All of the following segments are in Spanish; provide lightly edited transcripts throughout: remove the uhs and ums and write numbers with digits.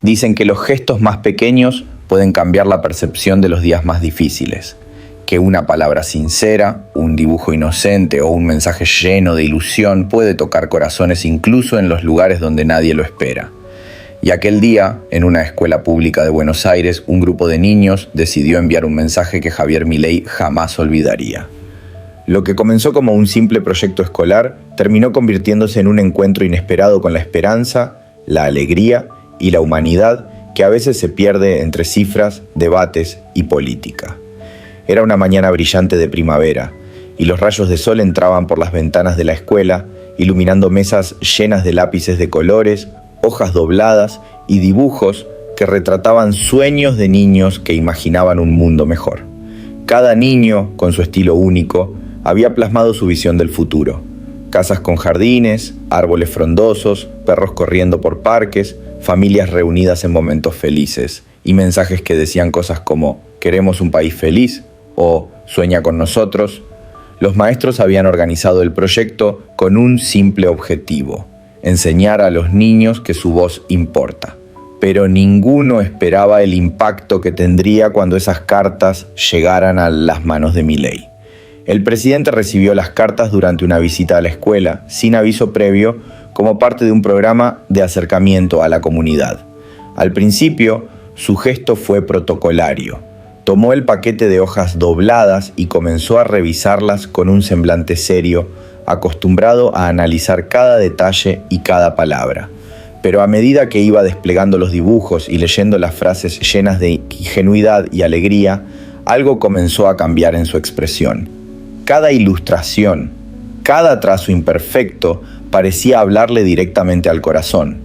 Dicen que los gestos más pequeños pueden cambiar la percepción de los días más difíciles, que una palabra sincera, un dibujo inocente o un mensaje lleno de ilusión puede tocar corazones incluso en los lugares donde nadie lo espera. Y aquel día, en una escuela pública de Buenos Aires, un grupo de niños decidió enviar un mensaje que Javier Milei jamás olvidaría. Lo que comenzó como un simple proyecto escolar terminó convirtiéndose en un encuentro inesperado con la esperanza, la alegría y la humanidad que a veces se pierde entre cifras, debates y política. Era una mañana brillante de primavera y los rayos de sol entraban por las ventanas de la escuela, iluminando mesas llenas de lápices de colores, hojas dobladas y dibujos que retrataban sueños de niños que imaginaban un mundo mejor. Cada niño, con su estilo único, había plasmado su visión del futuro. Casas con jardines, árboles frondosos, perros corriendo por parques, familias reunidas en momentos felices y mensajes que decían cosas como «Queremos un país feliz» o «Sueña con nosotros». Los maestros habían organizado el proyecto con un simple objetivo: enseñar a los niños que su voz importa. Pero ninguno esperaba el impacto que tendría cuando esas cartas llegaran a las manos de Milei. El presidente recibió las cartas durante una visita a la escuela, sin aviso previo, como parte de un programa de acercamiento a la comunidad. Al principio, su gesto fue protocolario. Tomó el paquete de hojas dobladas y comenzó a revisarlas con un semblante serio, acostumbrado a analizar cada detalle y cada palabra. Pero a medida que iba desplegando los dibujos y leyendo las frases llenas de ingenuidad y alegría, algo comenzó a cambiar en su expresión. Cada ilustración, cada trazo imperfecto parecía hablarle directamente al corazón,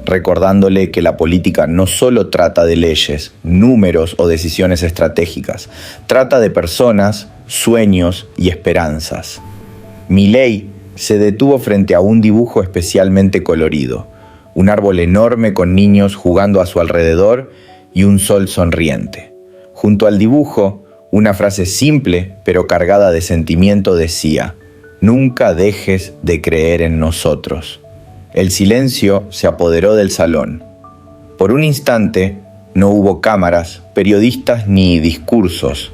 recordándole que la política no solo trata de leyes, números o decisiones estratégicas, trata de personas, sueños y esperanzas. Milei se detuvo frente a un dibujo especialmente colorido, un árbol enorme con niños jugando a su alrededor y un sol sonriente. Junto al dibujo, una frase simple pero cargada de sentimiento decía: «Nunca dejes de creer en nosotros». El silencio se apoderó del salón. Por un instante no hubo cámaras, periodistas ni discursos.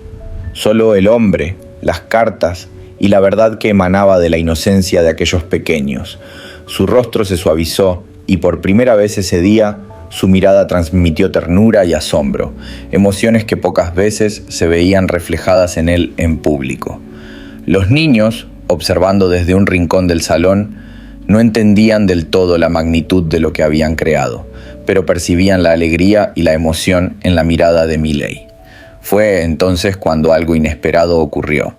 Solo el hombre, las cartas y la verdad que emanaba de la inocencia de aquellos pequeños. Su rostro se suavizó y por primera vez ese día su mirada transmitió ternura y asombro, emociones que pocas veces se veían reflejadas en él en público. Los niños, observando desde un rincón del salón, no entendían del todo la magnitud de lo que habían creado, pero percibían la alegría y la emoción en la mirada de Milei. Fue entonces cuando algo inesperado ocurrió.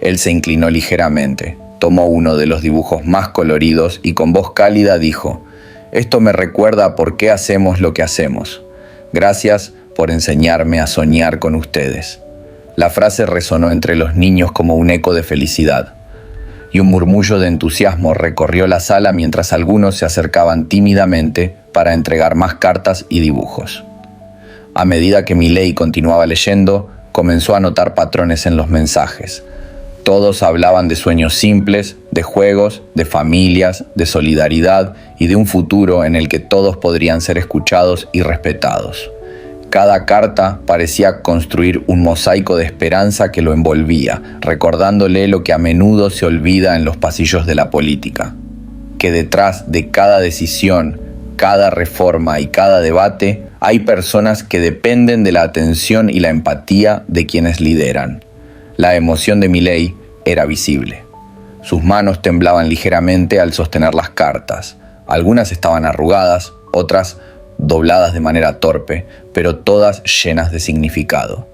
Él se inclinó ligeramente, tomó uno de los dibujos más coloridos y con voz cálida dijo: «Esto me recuerda a por qué hacemos lo que hacemos. Gracias por enseñarme a soñar con ustedes». La frase resonó entre los niños como un eco de felicidad, y un murmullo de entusiasmo recorrió la sala mientras algunos se acercaban tímidamente para entregar más cartas y dibujos. A medida que Milei continuaba leyendo, comenzó a notar patrones en los mensajes. Todos hablaban de sueños simples, de juegos, de familias, de solidaridad y de un futuro en el que todos podrían ser escuchados y respetados. Cada carta parecía construir un mosaico de esperanza que lo envolvía, recordándole lo que a menudo se olvida en los pasillos de la política: que detrás de cada decisión, cada reforma y cada debate hay personas que dependen de la atención y la empatía de quienes lideran. La emoción de Milei era visible. Sus manos temblaban ligeramente al sostener las cartas. Algunas estaban arrugadas, otras dobladas de manera torpe, pero todas llenas de significado.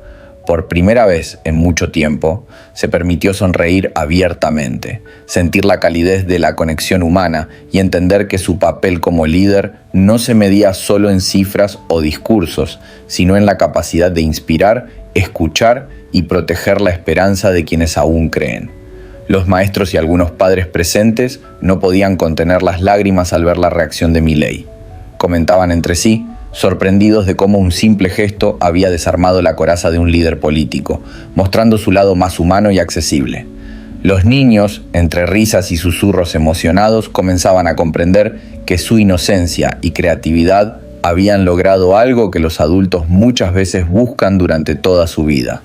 Por primera vez en mucho tiempo, se permitió sonreír abiertamente, sentir la calidez de la conexión humana y entender que su papel como líder no se medía solo en cifras o discursos, sino en la capacidad de inspirar, escuchar y proteger la esperanza de quienes aún creen. Los maestros y algunos padres presentes no podían contener las lágrimas al ver la reacción de Milei. Comentaban entre sí, sorprendidos de cómo un simple gesto había desarmado la coraza de un líder político, mostrando su lado más humano y accesible. Los niños, entre risas y susurros emocionados, comenzaban a comprender que su inocencia y creatividad habían logrado algo que los adultos muchas veces buscan durante toda su vida: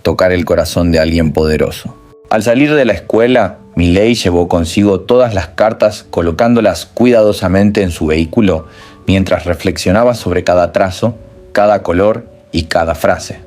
tocar el corazón de alguien poderoso. Al salir de la escuela, Milei llevó consigo todas las cartas, colocándolas cuidadosamente en su vehículo mientras reflexionaba sobre cada trazo, cada color y cada frase.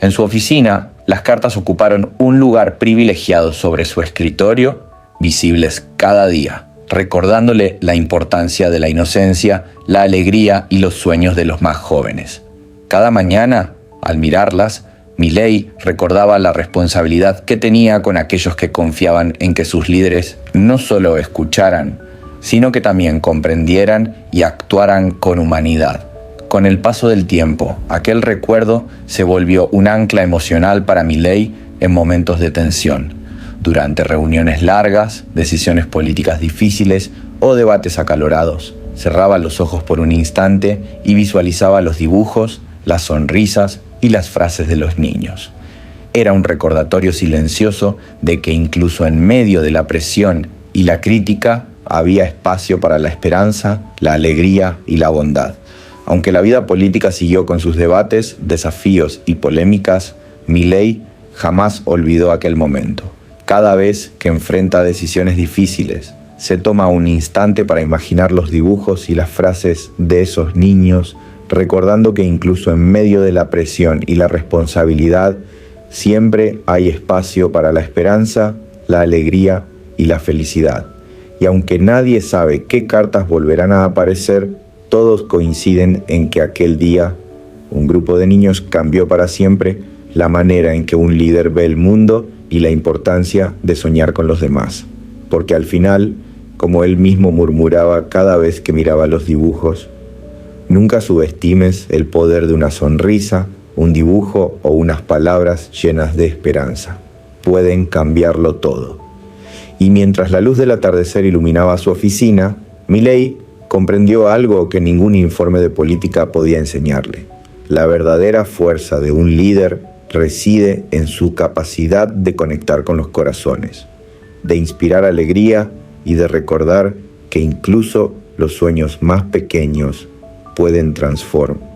En su oficina, las cartas ocuparon un lugar privilegiado sobre su escritorio, visibles cada día, recordándole la importancia de la inocencia, la alegría y los sueños de los más jóvenes. Cada mañana, al mirarlas, Milei recordaba la responsabilidad que tenía con aquellos que confiaban en que sus líderes no solo escucharan, sino que también comprendieran y actuaran con humanidad. Con el paso del tiempo, aquel recuerdo se volvió un ancla emocional para Milei en momentos de tensión, durante reuniones largas, decisiones políticas difíciles o debates acalorados. Cerraba los ojos por un instante y visualizaba los dibujos, las sonrisas y las frases de los niños. Era un recordatorio silencioso de que incluso en medio de la presión y la crítica había espacio para la esperanza, la alegría y la bondad. Aunque la vida política siguió con sus debates, desafíos y polémicas, Milei jamás olvidó aquel momento. Cada vez que enfrenta decisiones difíciles, se toma un instante para imaginar los dibujos y las frases de esos niños, recordando que incluso en medio de la presión y la responsabilidad, siempre hay espacio para la esperanza, la alegría y la felicidad. Y aunque nadie sabe qué cartas volverán a aparecer, todos coinciden en que aquel día un grupo de niños cambió para siempre la manera en que un líder ve el mundo y la importancia de soñar con los demás. Porque al final, como él mismo murmuraba cada vez que miraba los dibujos, nunca subestimes el poder de una sonrisa, un dibujo o unas palabras llenas de esperanza. Pueden cambiarlo todo. Y mientras la luz del atardecer iluminaba su oficina, Milei comprendió algo que ningún informe de política podía enseñarle. La verdadera fuerza de un líder reside en su capacidad de conectar con los corazones, de inspirar alegría y de recordar que incluso los sueños más pequeños pueden transformar